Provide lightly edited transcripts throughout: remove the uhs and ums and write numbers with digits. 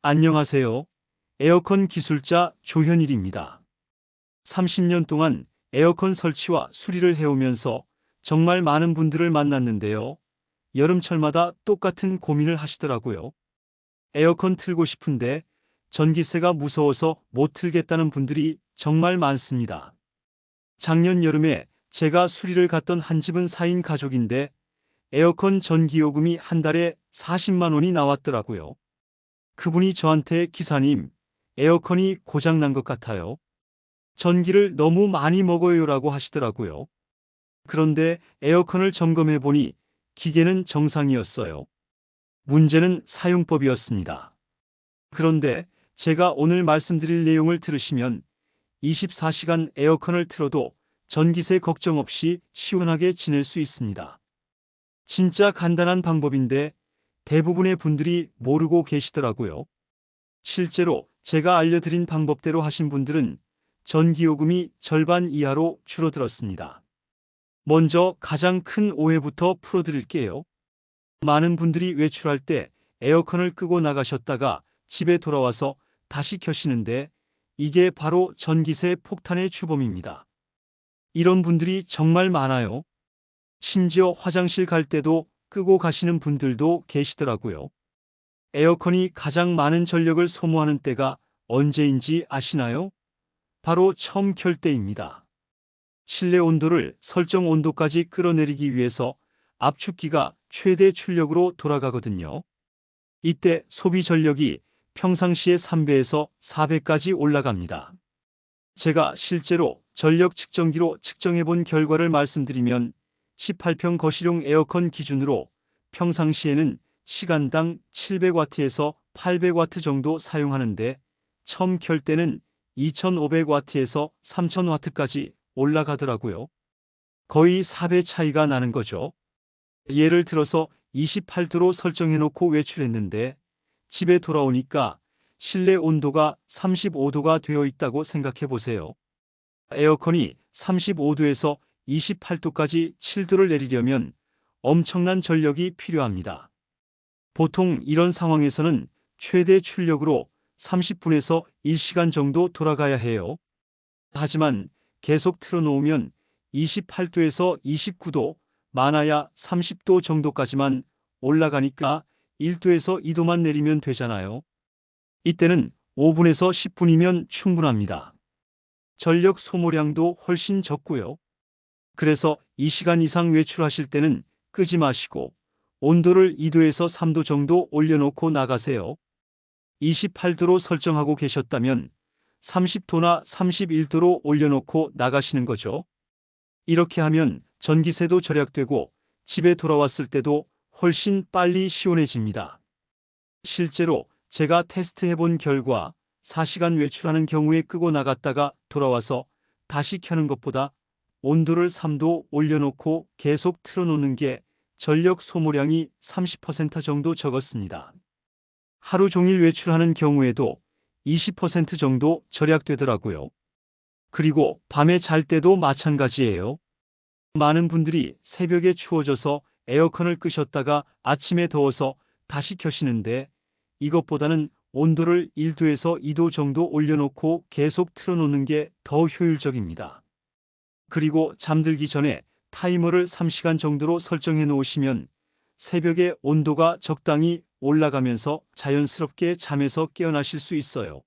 안녕하세요. 에어컨 기술자 조현일입니다. 30년 동안 에어컨 설치와 수리를 해오면서 정말 많은 분들을 만났는데요. 여름철마다 똑같은 고민을 하시더라고요. 에어컨 틀고 싶은데 전기세가 무서워서 못 틀겠다는 분들이 정말 많습니다. 작년 여름에 제가 수리를 갔던 한 집은 4인 가족인데 에어컨 전기요금이 한 달에 40만 원이 나왔더라고요. 그분이 저한테 기사님, 에어컨이 고장난 것 같아요. 전기를 너무 많이 먹어요라고 하시더라고요. 그런데 에어컨을 점검해 보니 기계는 정상이었어요. 문제는 사용법이었습니다. 그런데 제가 오늘 말씀드릴 내용을 들으시면 24시간 에어컨을 틀어도 전기세 걱정 없이 시원하게 지낼 수 있습니다. 진짜 간단한 방법인데 대부분의 분들이 모르고 계시더라고요. 실제로 제가 알려드린 방법대로 하신 분들은 전기요금이 절반 이하로 줄어들었습니다. 먼저 가장 큰 오해부터 풀어드릴게요. 많은 분들이 외출할 때 에어컨을 끄고 나가셨다가 집에 돌아와서 다시 켜시는데 이게 바로 전기세 폭탄의 주범입니다. 이런 분들이 정말 많아요. 심지어 화장실 갈 때도 끄고 가시는 분들도 계시더라고요. 에어컨이 가장 많은 전력을 소모하는 때가 언제인지 아시나요? 바로 처음 켤 때입니다. 실내 온도를 설정 온도까지 끌어내리기 위해서 압축기가 최대 출력으로 돌아가거든요. 이때 소비 전력이 평상시의 3배에서 4배까지 올라갑니다. 제가 실제로 전력 측정기로 측정해 본 결과를 말씀드리면 18평 거실용 에어컨 기준으로 평상시에는 시간당 700와트에서 800와트 정도 사용하는데 처음 켤 때는 2500와트에서 3000와트까지 올라가더라고요. 거의 4배 차이가 나는 거죠. 예를 들어서 28도로 설정해 놓고 외출했는데 집에 돌아오니까 실내 온도가 35도가 되어 있다고 생각해 보세요. 에어컨이 35도에서 28도까지 7도를 내리려면 엄청난 전력이 필요합니다. 보통 이런 상황에서는 최대 출력으로 30분에서 1시간 정도 돌아가야 해요. 하지만 계속 틀어놓으면 28도에서 29도, 많아야 30도 정도까지만 올라가니까 1도에서 2도만 내리면 되잖아요. 이때는 5분에서 10분이면 충분합니다. 전력 소모량도 훨씬 적고요. 그래서 2시간 이상 외출하실 때는 끄지 마시고 온도를 2도에서 3도 정도 올려놓고 나가세요. 28도로 설정하고 계셨다면 30도나 31도로 올려놓고 나가시는 거죠. 이렇게 하면 전기세도 절약되고 집에 돌아왔을 때도 훨씬 빨리 시원해집니다. 실제로 제가 테스트해 본 결과 4시간 외출하는 경우에 끄고 나갔다가 돌아와서 다시 켜는 것보다 온도를 3도 올려놓고 계속 틀어놓는 게 전력 소모량이 30% 정도 적었습니다. 하루 종일 외출하는 경우에도 20% 정도 절약되더라고요. 그리고 밤에 잘 때도 마찬가지예요. 많은 분들이 새벽에 추워져서 에어컨을 끄셨다가 아침에 더워서 다시 켜시는데 이것보다는 온도를 1도에서 2도 정도 올려놓고 계속 틀어놓는 게 더 효율적입니다. 그리고 잠들기 전에 타이머를 3시간 정도로 설정해 놓으시면 새벽에 온도가 적당히 올라가면서 자연스럽게 잠에서 깨어나실 수 있어요.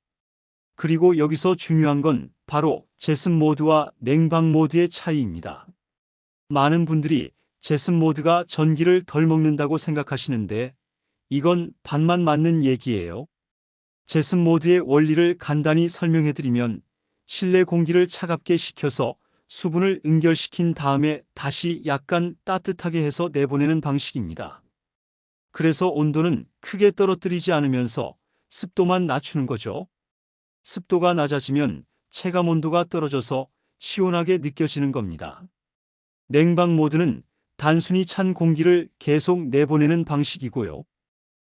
그리고 여기서 중요한 건 바로 제습 모드와 냉방 모드의 차이입니다. 많은 분들이 제습 모드가 전기를 덜 먹는다고 생각하시는데 이건 반만 맞는 얘기예요. 제습 모드의 원리를 간단히 설명해 드리면 실내 공기를 차갑게 식혀서 수분을 응결시킨 다음에 다시 약간 따뜻하게 해서 내보내는 방식입니다. 그래서 온도는 크게 떨어뜨리지 않으면서 습도만 낮추는 거죠. 습도가 낮아지면 체감 온도가 떨어져서 시원하게 느껴지는 겁니다. 냉방 모드는 단순히 찬 공기를 계속 내보내는 방식이고요.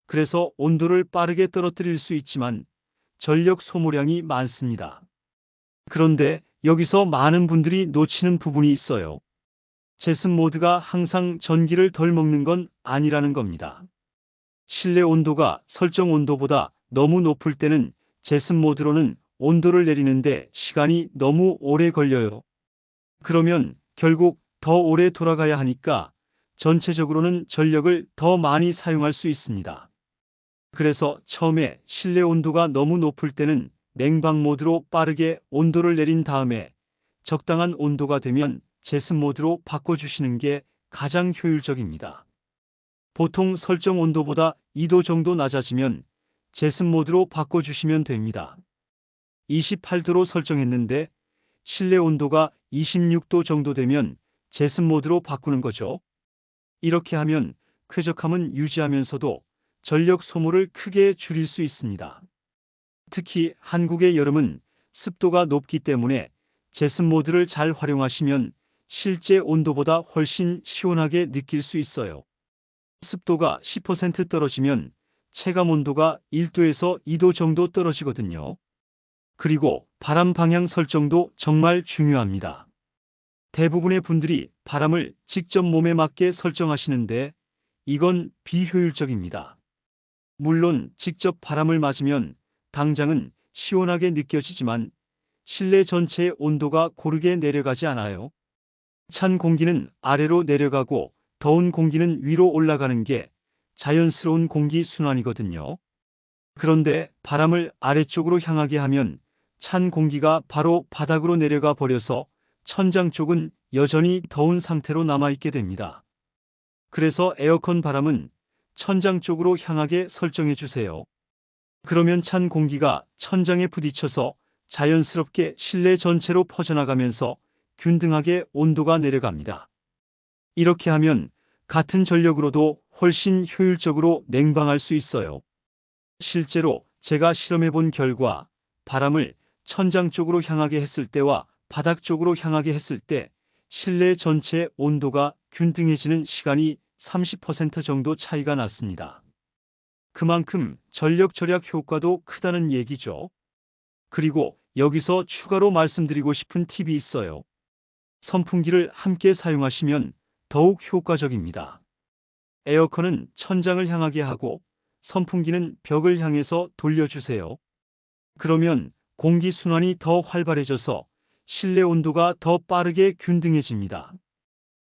그래서 온도를 빠르게 떨어뜨릴 수 있지만 전력 소모량이 많습니다. 그런데 여기서 많은 분들이 놓치는 부분이 있어요. 제습 모드가 항상 전기를 덜 먹는 건 아니라는 겁니다. 실내 온도가 설정 온도보다 너무 높을 때는 제습 모드로는 온도를 내리는데 시간이 너무 오래 걸려요. 그러면 결국 더 오래 돌아가야 하니까 전체적으로는 전력을 더 많이 사용할 수 있습니다. 그래서 처음에 실내 온도가 너무 높을 때는 냉방 모드로 빠르게 온도를 내린 다음에 적당한 온도가 되면 제습 모드로 바꿔주시는 게 가장 효율적입니다. 보통 설정 온도보다 2도 정도 낮아지면 제습 모드로 바꿔주시면 됩니다. 28도로 설정했는데 실내 온도가 26도 정도 되면 제습 모드로 바꾸는 거죠. 이렇게 하면 쾌적함은 유지하면서도 전력 소모를 크게 줄일 수 있습니다. 특히 한국의 여름은 습도가 높기 때문에 제습 모드를 잘 활용하시면 실제 온도보다 훨씬 시원하게 느낄 수 있어요. 습도가 10% 떨어지면 체감 온도가 1도에서 2도 정도 떨어지거든요. 그리고 바람 방향 설정도 정말 중요합니다. 대부분의 분들이 바람을 직접 몸에 맞게 설정하시는데 이건 비효율적입니다. 물론 직접 바람을 맞으면 당장은 시원하게 느껴지지만 실내 전체의 온도가 고르게 내려가지 않아요. 찬 공기는 아래로 내려가고 더운 공기는 위로 올라가는 게 자연스러운 공기 순환이거든요. 그런데 바람을 아래쪽으로 향하게 하면 찬 공기가 바로 바닥으로 내려가 버려서 천장 쪽은 여전히 더운 상태로 남아있게 됩니다. 그래서 에어컨 바람은 천장 쪽으로 향하게 설정해 주세요. 그러면 찬 공기가 천장에 부딪혀서 자연스럽게 실내 전체로 퍼져나가면서 균등하게 온도가 내려갑니다. 이렇게 하면 같은 전력으로도 훨씬 효율적으로 냉방할 수 있어요. 실제로 제가 실험해 본 결과 바람을 천장 쪽으로 향하게 했을 때와 바닥 쪽으로 향하게 했을 때 실내 전체 온도가 균등해지는 시간이 30% 정도 차이가 났습니다. 그만큼 전력 절약 효과도 크다는 얘기죠. 그리고 여기서 추가로 말씀드리고 싶은 팁이 있어요. 선풍기를 함께 사용하시면 더욱 효과적입니다. 에어컨은 천장을 향하게 하고 선풍기는 벽을 향해서 돌려주세요. 그러면 공기순환이 더 활발해져서 실내 온도가 더 빠르게 균등해집니다.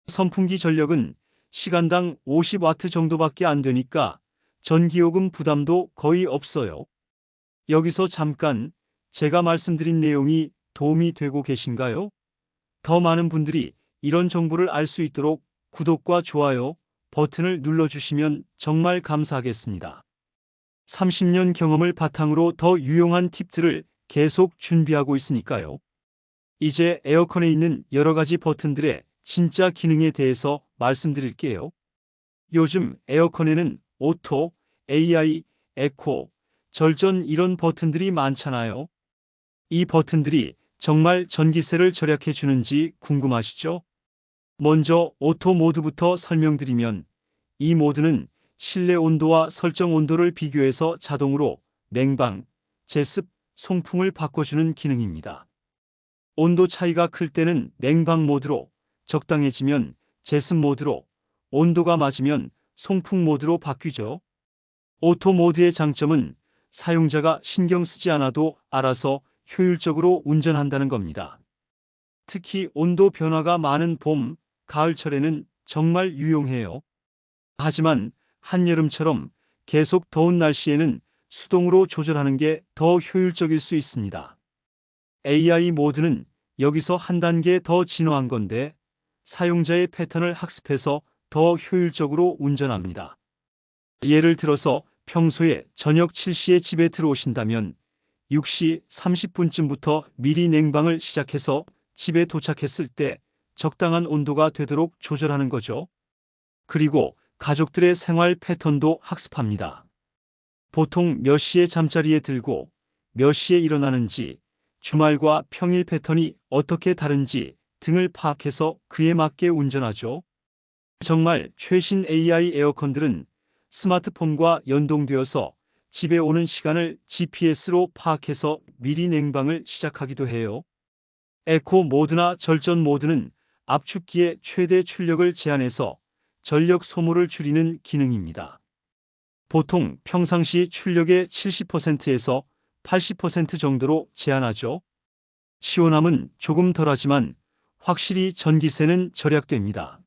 선풍기 전력은 시간당 50와트 정도밖에 안 되니까 전기요금 부담도 거의 없어요. 여기서 잠깐 제가 말씀드린 내용이 도움이 되고 계신가요? 더 많은 분들이 이런 정보를 알 수 있도록 구독과 좋아요 버튼을 눌러주시면 정말 감사하겠습니다. 30년 경험을 바탕으로 더 유용한 팁들을 계속 준비하고 있으니까요. 이제 에어컨에 있는 여러 가지 버튼들의 진짜 기능에 대해서 말씀드릴게요. 요즘 에어컨에는 오토, AI, 에코, 절전 이런 버튼들이 많잖아요. 이 버튼들이 정말 전기세를 절약해 주는지 궁금하시죠? 먼저 오토 모드부터 설명드리면 이 모드는 실내 온도와 설정 온도를 비교해서 자동으로 냉방, 제습, 송풍을 바꿔주는 기능입니다. 온도 차이가 클 때는 냉방 모드로, 적당해지면 제습 모드로, 온도가 맞으면 송풍 모드로 바뀌죠. 오토 모드의 장점은 사용자가 신경 쓰지 않아도 알아서 효율적으로 운전한다는 겁니다. 특히 온도 변화가 많은 봄, 가을철에는 정말 유용해요. 하지만 한여름처럼 계속 더운 날씨에는 수동으로 조절하는 게 더 효율적일 수 있습니다. AI 모드는 여기서 한 단계 더 진화한 건데 사용자의 패턴을 학습해서 더 효율적으로 운전합니다. 예를 들어서 평소에 저녁 7시에 집에 들어오신다면 6시 30분쯤부터 미리 냉방을 시작해서 집에 도착했을 때 적당한 온도가 되도록 조절하는 거죠. 그리고 가족들의 생활 패턴도 학습합니다. 보통 몇 시에 잠자리에 들고 몇 시에 일어나는지, 주말과 평일 패턴이 어떻게 다른지 등을 파악해서 그에 맞게 운전하죠. 정말 최신 AI 에어컨들은 스마트폰과 연동되어서 집에 오는 시간을 GPS로 파악해서 미리 냉방을 시작하기도 해요. 에코 모드나 절전 모드는 압축기의 최대 출력을 제한해서 전력 소모를 줄이는 기능입니다. 보통 평상시 출력의 70%에서 80% 정도로 제한하죠. 시원함은 조금 덜하지만 확실히 전기세는 절약됩니다.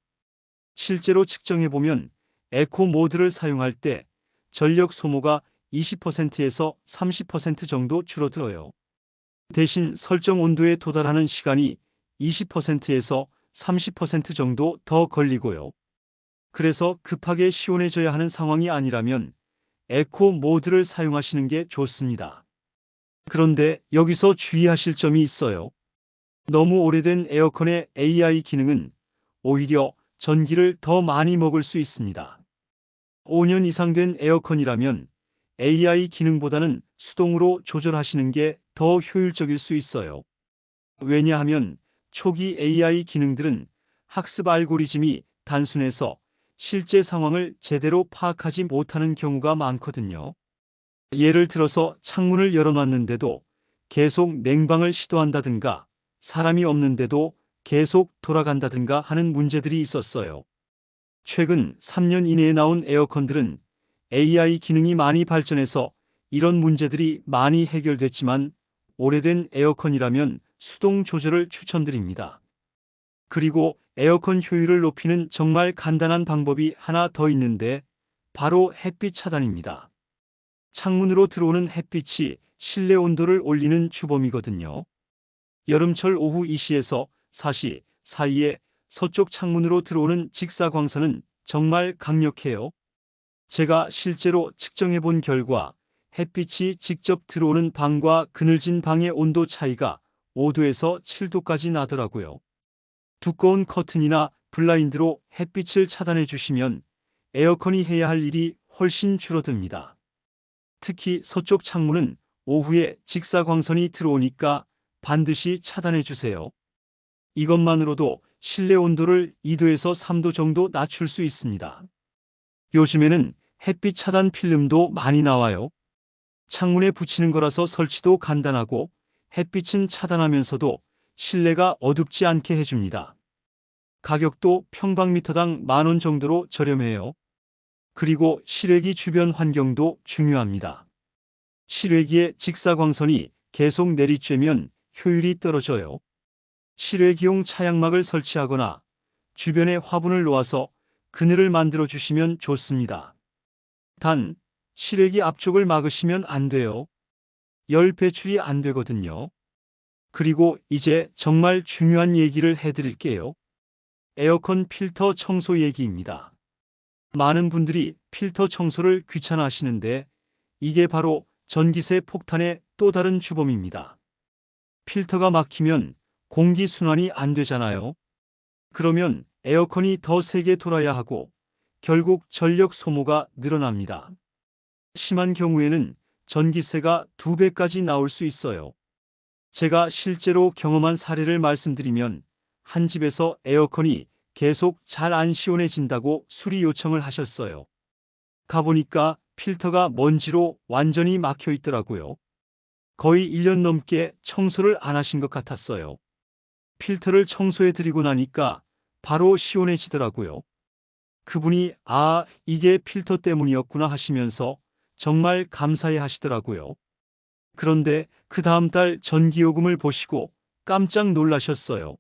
실제로 측정해보면 에코 모드를 사용할 때 전력 소모가 20%에서 30% 정도 줄어들어요. 대신 설정 온도에 도달하는 시간이 20%에서 30% 정도 더 걸리고요. 그래서 급하게 시원해져야 하는 상황이 아니라면 에코 모드를 사용하시는 게 좋습니다. 그런데 여기서 주의하실 점이 있어요. 너무 오래된 에어컨의 AI 기능은 오히려 전기를 더 많이 먹을 수 있습니다. 5년 이상 된 에어컨이라면 AI 기능보다는 수동으로 조절하시는 게 더 효율적일 수 있어요. 왜냐하면 초기 AI 기능들은 학습 알고리즘이 단순해서 실제 상황을 제대로 파악하지 못하는 경우가 많거든요. 예를 들어서 창문을 열어놨는데도 계속 냉방을 시도한다든가 사람이 없는데도 계속 돌아간다든가 하는 문제들이 있었어요. 최근 3년 이내에 나온 에어컨들은 AI 기능이 많이 발전해서 이런 문제들이 많이 해결됐지만 오래된 에어컨이라면 수동 조절을 추천드립니다. 그리고 에어컨 효율을 높이는 정말 간단한 방법이 하나 더 있는데 바로 햇빛 차단입니다. 창문으로 들어오는 햇빛이 실내 온도를 올리는 주범이거든요. 여름철 오후 2시에서 4시 사이에 서쪽 창문으로 들어오는 직사광선은 정말 강력해요. 제가 실제로 측정해 본 결과 햇빛이 직접 들어오는 방과 그늘진 방의 온도 차이가 5도에서 7도까지 나더라고요. 두꺼운 커튼이나 블라인드로 햇빛을 차단해 주시면 에어컨이 해야 할 일이 훨씬 줄어듭니다. 특히 서쪽 창문은 오후에 직사광선이 들어오니까 반드시 차단해 주세요. 이것만으로도 실내 온도를 2도에서 3도 정도 낮출 수 있습니다. 요즘에는 햇빛 차단 필름도 많이 나와요. 창문에 붙이는 거라서 설치도 간단하고 햇빛은 차단하면서도 실내가 어둡지 않게 해줍니다. 가격도 평방미터당 10,000원 정도로 저렴해요. 그리고 실외기 주변 환경도 중요합니다. 실외기에 직사광선이 계속 내리쬐면 효율이 떨어져요. 실외기용 차양막을 설치하거나 주변에 화분을 놓아서 그늘을 만들어 주시면 좋습니다. 단, 실외기 앞쪽을 막으시면 안 돼요. 열 배출이 안 되거든요. 그리고 이제 정말 중요한 얘기를 해드릴게요. 에어컨 필터 청소 얘기입니다. 많은 분들이 필터 청소를 귀찮아 하시는데 이게 바로 전기세 폭탄의 또 다른 주범입니다. 필터가 막히면 공기순환이 안 되잖아요. 그러면 에어컨이 더 세게 돌아야 하고 결국 전력 소모가 늘어납니다. 심한 경우에는 전기세가 2배까지 나올 수 있어요. 제가 실제로 경험한 사례를 말씀드리면 한 집에서 에어컨이 계속 잘 안 시원해진다고 수리 요청을 하셨어요. 가보니까 필터가 먼지로 완전히 막혀 있더라고요. 거의 1년 넘게 청소를 안 하신 것 같았어요. 필터를 청소해 드리고 나니까 바로 시원해지더라고요. 그분이 이게 필터 때문이었구나 하시면서 정말 감사해 하시더라고요. 그런데 그 다음 달 전기요금을 보시고 깜짝 놀라셨어요.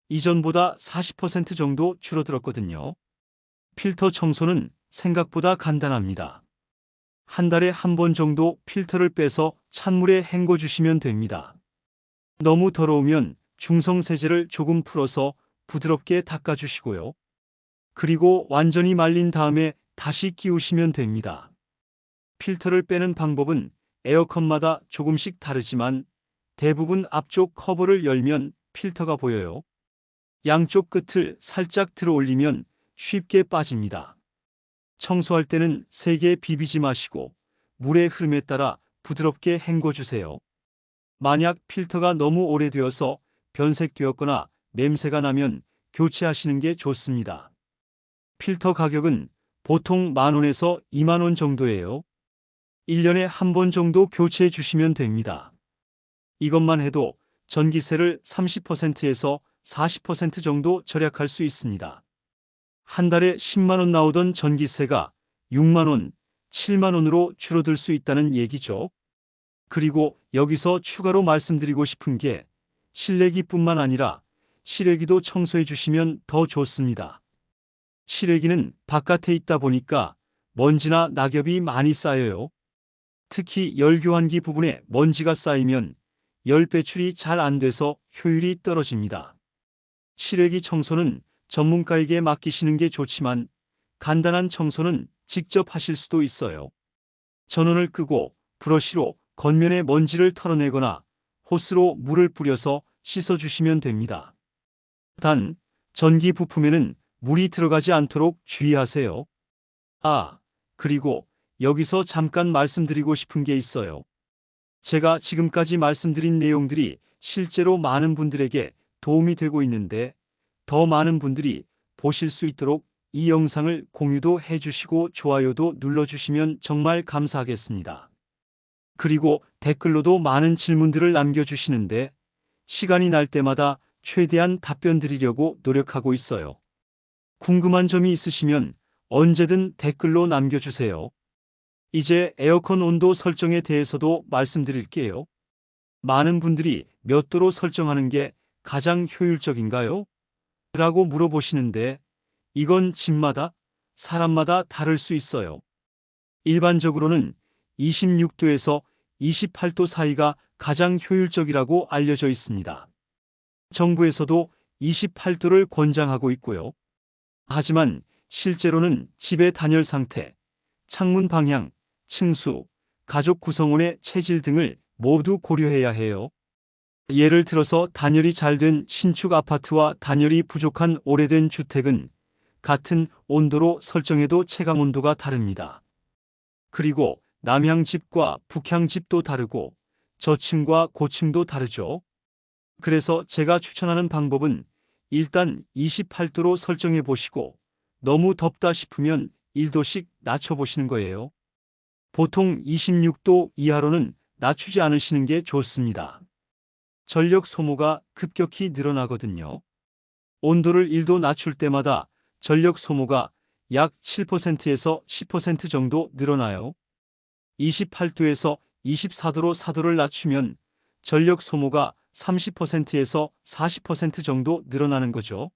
이전보다 40% 정도 줄어들었거든요. 필터 청소는 생각보다 간단합니다. 한 달에 한 번 정도 필터를 빼서 찬물에 헹궈 주시면 됩니다. 너무 더러우면 중성세제를 조금 풀어서 부드럽게 닦아주시고요. 그리고 완전히 말린 다음에 다시 끼우시면 됩니다. 필터를 빼는 방법은 에어컨마다 조금씩 다르지만 대부분 앞쪽 커버를 열면 필터가 보여요. 양쪽 끝을 살짝 들어 올리면 쉽게 빠집니다. 청소할 때는 세게 비비지 마시고 물의 흐름에 따라 부드럽게 헹궈주세요. 만약 필터가 너무 오래되어서 변색되었거나 냄새가 나면 교체하시는 게 좋습니다. 필터 가격은 보통 10,000원에서 20,000원 정도예요. 1년에 한 번 정도 교체해 주시면 됩니다. 이것만 해도 전기세를 30%에서 40% 정도 절약할 수 있습니다. 한 달에 10만 원 나오던 전기세가 6만 원, 7만 원으로 줄어들 수 있다는 얘기죠. 그리고 여기서 추가로 말씀드리고 싶은 게 실내기뿐만 아니라 실외기도 청소해 주시면 더 좋습니다. 실외기는 바깥에 있다 보니까 먼지나 낙엽이 많이 쌓여요. 특히 열 교환기 부분에 먼지가 쌓이면 열 배출이 잘 안 돼서 효율이 떨어집니다. 실외기 청소는 전문가에게 맡기시는 게 좋지만 간단한 청소는 직접 하실 수도 있어요. 전원을 끄고 브러쉬로 겉면의 먼지를 털어내거나 호스로 물을 뿌려서 씻어주시면 됩니다. 단, 전기 부품에는 물이 들어가지 않도록 주의하세요. 그리고 여기서 잠깐 말씀드리고 싶은 게 있어요. 제가 지금까지 말씀드린 내용들이 실제로 많은 분들에게 도움이 되고 있는데 더 많은 분들이 보실 수 있도록 이 영상을 공유도 해주시고 좋아요도 눌러주시면 정말 감사하겠습니다. 그리고 댓글로도 많은 질문들을 남겨주시는데 시간이 날 때마다 최대한 답변 드리려고 노력하고 있어요. 궁금한 점이 있으시면 언제든 댓글로 남겨주세요. 이제 에어컨 온도 설정에 대해서도 말씀드릴게요. 많은 분들이 몇 도로 설정하는 게 가장 효율적인가요? 라고 물어보시는데 이건 집마다, 사람마다 다를 수 있어요. 일반적으로는 26도에서 28도 사이가 가장 효율적이라고 알려져 있습니다. 정부에서도 28도를 권장하고 있고요. 하지만 실제로는 집의 단열 상태, 창문 방향, 층수, 가족 구성원의 체질 등을 모두 고려해야 해요. 예를 들어서 단열이 잘 된 신축 아파트와 단열이 부족한 오래된 주택은 같은 온도로 설정해도 체감 온도가 다릅니다. 그리고 남향집과 북향집도 다르고 저층과 고층도 다르죠. 그래서 제가 추천하는 방법은 일단 28도로 설정해 보시고 너무 덥다 싶으면 1도씩 낮춰 보시는 거예요. 보통 26도 이하로는 낮추지 않으시는 게 좋습니다. 전력 소모가 급격히 늘어나거든요. 온도를 1도 낮출 때마다 전력 소모가 약 7%에서 10% 정도 늘어나요. 28도에서 24도로 4도를 낮추면 전력 소모가 30%에서 40% 정도 늘어나는 거죠.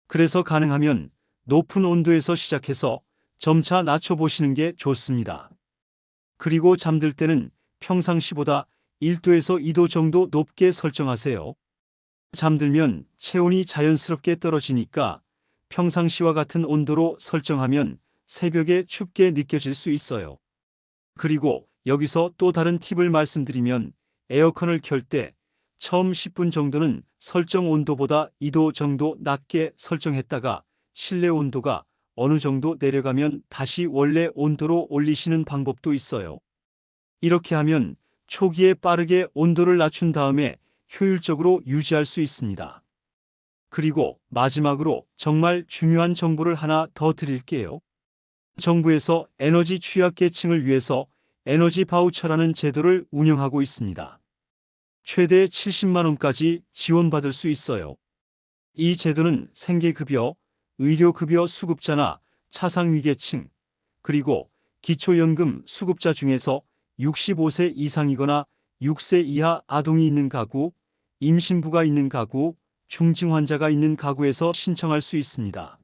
그래서 가능하면 높은 온도에서 시작해서 점차 낮춰보시는 게 좋습니다. 그리고 잠들 때는 평상시보다 1도에서 2도 정도 높게 설정하세요. 잠들면 체온이 자연스럽게 떨어지니까 평상시와 같은 온도로 설정하면 새벽에 춥게 느껴질 수 있어요. 그리고 여기서 또 다른 팁을 말씀드리면 에어컨을 켤 때 처음 10분 정도는 설정 온도보다 2도 정도 낮게 설정했다가 실내 온도가 어느 정도 내려가면 다시 원래 온도로 올리시는 방법도 있어요. 이렇게 하면 초기에 빠르게 온도를 낮춘 다음에 효율적으로 유지할 수 있습니다. 그리고 마지막으로 정말 중요한 정보를 하나 더 드릴게요. 정부에서 에너지 취약계층을 위해서 에너지 바우처라는 제도를 운영하고 있습니다. 최대 70만 원까지 지원받을 수 있어요. 이 제도는 생계급여, 의료급여 수급자나 차상위계층, 그리고 기초연금 수급자 중에서 65세 이상이거나 6세 이하 아동이 있는 가구, 임신부가 있는 가구, 중증 환자가 있는 가구에서 신청할 수 있습니다.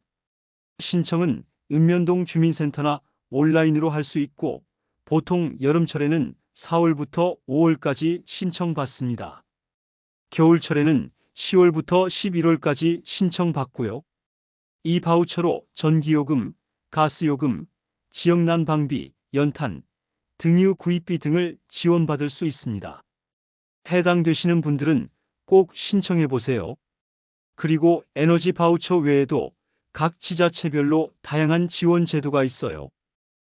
신청은 읍면동 주민센터나 온라인으로 할 수 있고 보통 여름철에는 4월부터 5월까지 신청받습니다. 겨울철에는 10월부터 11월까지 신청받고요. 이 바우처로 전기요금, 가스요금, 지역난방비, 연탄, 등유 구입비 등을 지원받을 수 있습니다. 해당되시는 분들은 꼭 신청해 보세요. 그리고 에너지 바우처 외에도 각 지자체별로 다양한 지원 제도가 있어요.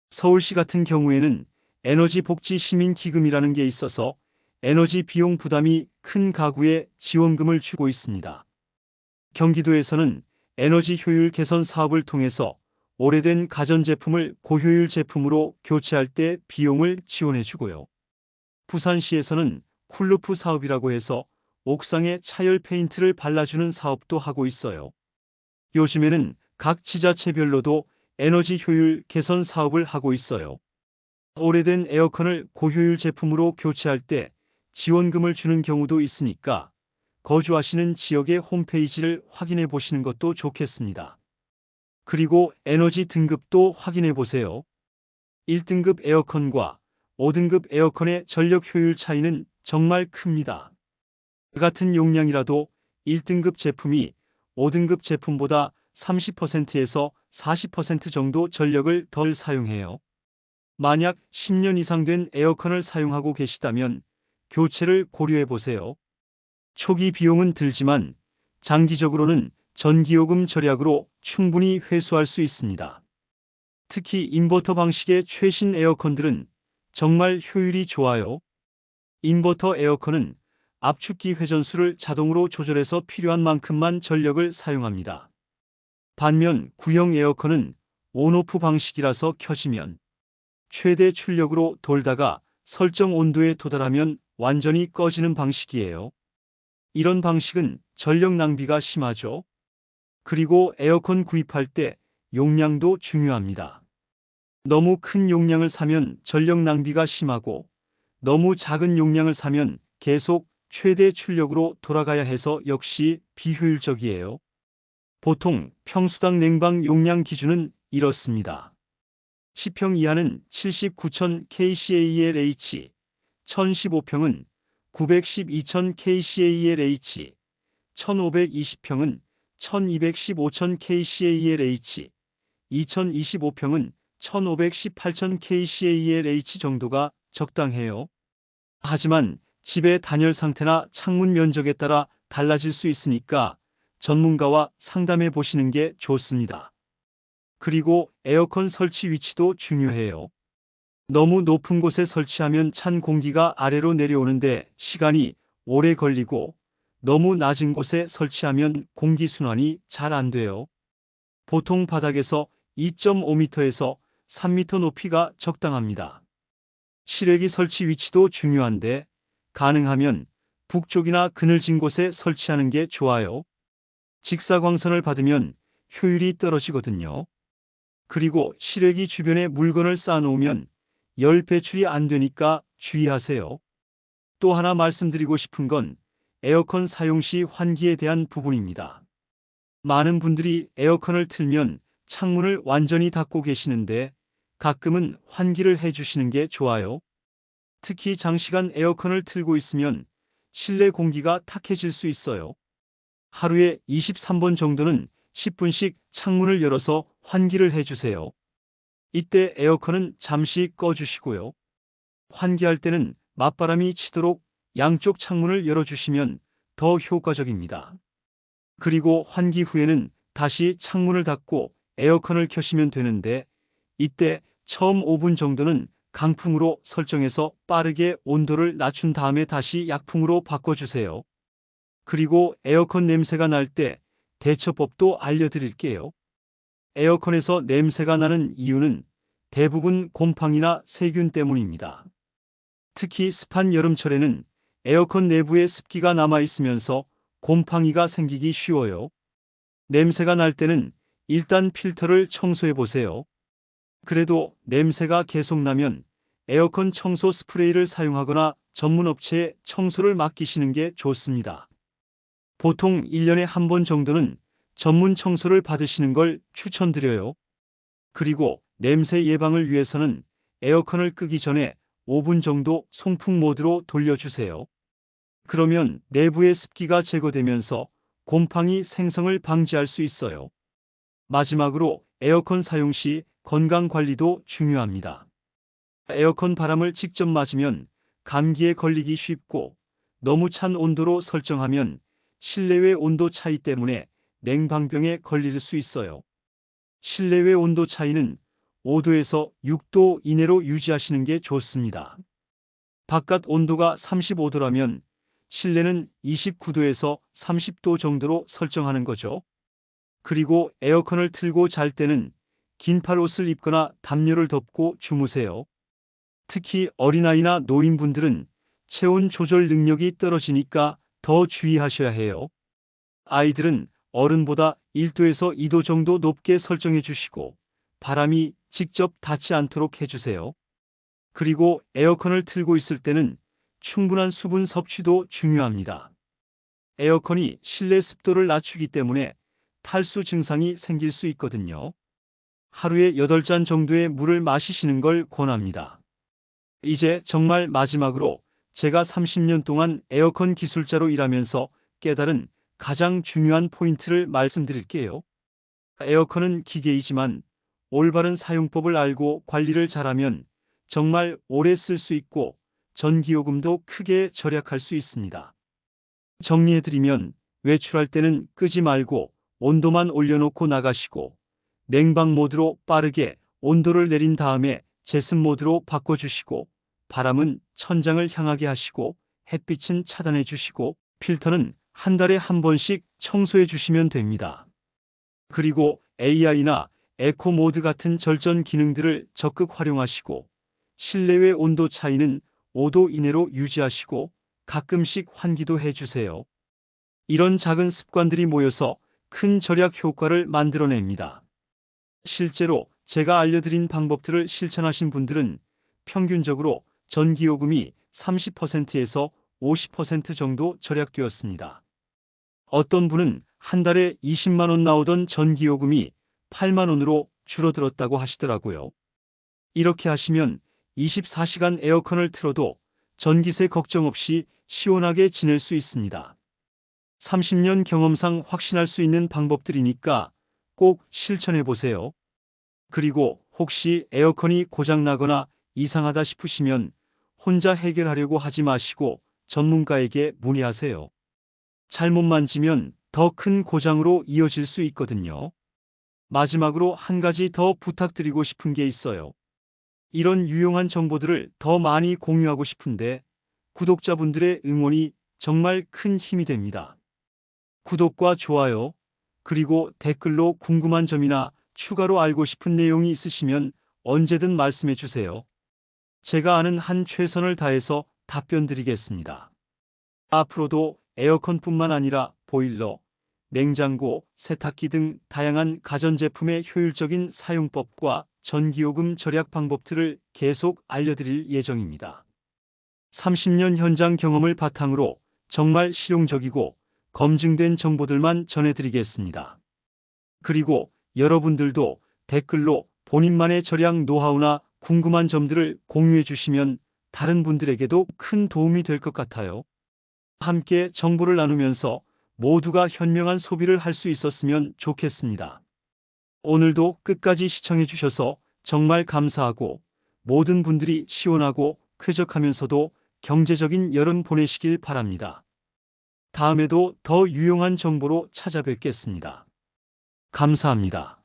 서울시 같은 경우에는 에너지 복지 시민 기금이라는 게 있어서 에너지 비용 부담이 큰 가구에 지원금을 주고 있습니다. 경기도에서는 에너지 효율 개선 사업을 통해서 오래된 가전제품을 고효율 제품으로 교체할 때 비용을 지원해 주고요. 부산시에서는 쿨루프 사업이라고 해서 옥상에 차열 페인트를 발라주는 사업도 하고 있어요. 요즘에는 각 지자체별로도 에너지 효율 개선 사업을 하고 있어요. 오래된 에어컨을 고효율 제품으로 교체할 때 지원금을 주는 경우도 있으니까 거주하시는 지역의 홈페이지를 확인해 보시는 것도 좋겠습니다. 그리고 에너지 등급도 확인해 보세요. 1등급 에어컨과 5등급 에어컨의 전력 효율 차이는 정말 큽니다. 같은 용량이라도 1등급 제품이 5등급 제품보다 30%에서 40% 정도 전력을 덜 사용해요. 만약 10년 이상 된 에어컨을 사용하고 계시다면 교체를 고려해 보세요. 초기 비용은 들지만 장기적으로는 전기요금 절약으로 충분히 회수할 수 있습니다. 특히 인버터 방식의 최신 에어컨들은 정말 효율이 좋아요. 인버터 에어컨은 압축기 회전수를 자동으로 조절해서 필요한 만큼만 전력을 사용합니다. 반면 구형 에어컨은 온오프 방식이라서 켜지면 최대 출력으로 돌다가 설정 온도에 도달하면 완전히 꺼지는 방식이에요. 이런 방식은 전력 낭비가 심하죠. 그리고 에어컨 구입할 때 용량도 중요합니다. 너무 큰 용량을 사면 전력 낭비가 심하고 너무 작은 용량을 사면 계속 최대 출력으로 돌아가야 해서 역시 비효율적이에요. 보통 평수당 냉방 용량 기준은 이렇습니다. 10평 이하는 79,000 kcal/h, 1015평은 912,000 kcal/h, 1520평은 1215,000 kcal/h, 2025평은 1518,000 kcal/h 정도가 적당해요. 하지만 집의 단열 상태나 창문 면적에 따라 달라질 수 있으니까 전문가와 상담해 보시는 게 좋습니다. 그리고 에어컨 설치 위치도 중요해요. 너무 높은 곳에 설치하면 찬 공기가 아래로 내려오는데 시간이 오래 걸리고 너무 낮은 곳에 설치하면 공기순환이 잘 안 돼요. 보통 바닥에서 2.5m에서 3m 높이가 적당합니다. 실외기 설치 위치도 중요한데 가능하면 북쪽이나 그늘진 곳에 설치하는 게 좋아요. 직사광선을 받으면 효율이 떨어지거든요. 그리고 실외기 주변에 물건을 쌓아놓으면 열 배출이 안 되니까 주의하세요. 또 하나 말씀드리고 싶은 건 에어컨 사용 시 환기에 대한 부분입니다. 많은 분들이 에어컨을 틀면 창문을 완전히 닫고 계시는데 가끔은 환기를 해주시는 게 좋아요. 특히 장시간 에어컨을 틀고 있으면 실내 공기가 탁해질 수 있어요. 하루에 23번 정도는 10분씩 창문을 열어서 환기를 해주세요. 이때 에어컨은 잠시 꺼주시고요. 환기할 때는 맞바람이 치도록 양쪽 창문을 열어주시면 더 효과적입니다. 그리고 환기 후에는 다시 창문을 닫고 에어컨을 켜시면 되는데 이때 처음 5분 정도는 강풍으로 설정해서 빠르게 온도를 낮춘 다음에 다시 약풍으로 바꿔주세요. 그리고 에어컨 냄새가 날 때 대처법도 알려드릴게요. 에어컨에서 냄새가 나는 이유는 대부분 곰팡이나 세균 때문입니다. 특히 습한 여름철에는 에어컨 내부에 습기가 남아있으면서 곰팡이가 생기기 쉬워요. 냄새가 날 때는 일단 필터를 청소해 보세요. 그래도 냄새가 계속 나면 에어컨 청소 스프레이를 사용하거나 전문 업체에 청소를 맡기시는 게 좋습니다. 보통 1년에 한 번 정도는 전문 청소를 받으시는 걸 추천드려요. 그리고 냄새 예방을 위해서는 에어컨을 끄기 전에 5분 정도 송풍 모드로 돌려주세요. 그러면 내부의 습기가 제거되면서 곰팡이 생성을 방지할 수 있어요. 마지막으로 에어컨 사용 시 건강 관리도 중요합니다. 에어컨 바람을 직접 맞으면 감기에 걸리기 쉽고 너무 찬 온도로 설정하면 실내외 온도 차이 때문에 냉방병에 걸릴 수 있어요. 실내외 온도 차이는 5도에서 6도 이내로 유지하시는 게 좋습니다. 바깥 온도가 35도라면 실내는 29도에서 30도 정도로 설정하는 거죠. 그리고 에어컨을 틀고 잘 때는 긴팔 옷을 입거나 담요를 덮고 주무세요. 특히 어린아이나 노인분들은 체온 조절 능력이 떨어지니까 더 주의하셔야 해요. 아이들은 어른보다 1도에서 2도 정도 높게 설정해 주시고 바람이 직접 닿지 않도록 해주세요. 그리고 에어컨을 틀고 있을 때는 충분한 수분 섭취도 중요합니다. 에어컨이 실내 습도를 낮추기 때문에 탈수 증상이 생길 수 있거든요. 하루에 8잔 정도의 물을 마시시는 걸 권합니다. 이제 정말 마지막으로 제가 30년 동안 에어컨 기술자로 일하면서 깨달은 가장 중요한 포인트를 말씀드릴게요. 에어컨은 기계이지만 올바른 사용법을 알고 관리를 잘하면 정말 오래 쓸 수 있고 전기요금도 크게 절약할 수 있습니다. 정리해드리면 외출할 때는 끄지 말고 온도만 올려놓고 나가시고 냉방 모드로 빠르게 온도를 내린 다음에 제습 모드로 바꿔주시고 바람은 천장을 향하게 하시고 햇빛은 차단해 주시고 필터는 한 달에 한 번씩 청소해 주시면 됩니다. 그리고 AI나 에코 모드 같은 절전 기능들을 적극 활용하시고 실내외 온도 차이는 5도 이내로 유지하시고 가끔씩 환기도 해주세요. 이런 작은 습관들이 모여서 큰 절약 효과를 만들어냅니다. 실제로 제가 알려드린 방법들을 실천하신 분들은 평균적으로 전기요금이 30%에서 50% 정도 절약되었습니다. 어떤 분은 한 달에 20만 원 나오던 전기요금이 8만 원으로 줄어들었다고 하시더라고요. 이렇게 하시면 24시간 에어컨을 틀어도 전기세 걱정 없이 시원하게 지낼 수 있습니다. 30년 경험상 확신할 수 있는 방법들이니까 꼭 실천해 보세요. 그리고 혹시 에어컨이 고장나거나 이상하다 싶으시면 혼자 해결하려고 하지 마시고 전문가에게 문의하세요. 잘못 만지면 더 큰 고장으로 이어질 수 있거든요. 마지막으로 한 가지 더 부탁드리고 싶은 게 있어요. 이런 유용한 정보들을 더 많이 공유하고 싶은데 구독자분들의 응원이 정말 큰 힘이 됩니다. 구독과 좋아요, 그리고 댓글로 궁금한 점이나 추가로 알고 싶은 내용이 있으시면 언제든 말씀해 주세요. 제가 아는 한 최선을 다해서 답변 드리겠습니다. 앞으로도 에어컨뿐만 아니라 보일러, 냉장고, 세탁기 등 다양한 가전제품의 효율적인 사용법과 전기요금 절약 방법들을 계속 알려드릴 예정입니다. 30년 현장 경험을 바탕으로 정말 실용적이고 검증된 정보들만 전해드리겠습니다. 그리고 여러분들도 댓글로 본인만의 절약 노하우나 궁금한 점들을 공유해 주시면 다른 분들에게도 큰 도움이 될 것 같아요. 함께 정보를 나누면서 모두가 현명한 소비를 할 수 있었으면 좋겠습니다. 오늘도 끝까지 시청해 주셔서 정말 감사하고 모든 분들이 시원하고 쾌적하면서도 경제적인 여름 보내시길 바랍니다. 다음에도 더 유용한 정보로 찾아뵙겠습니다. 감사합니다.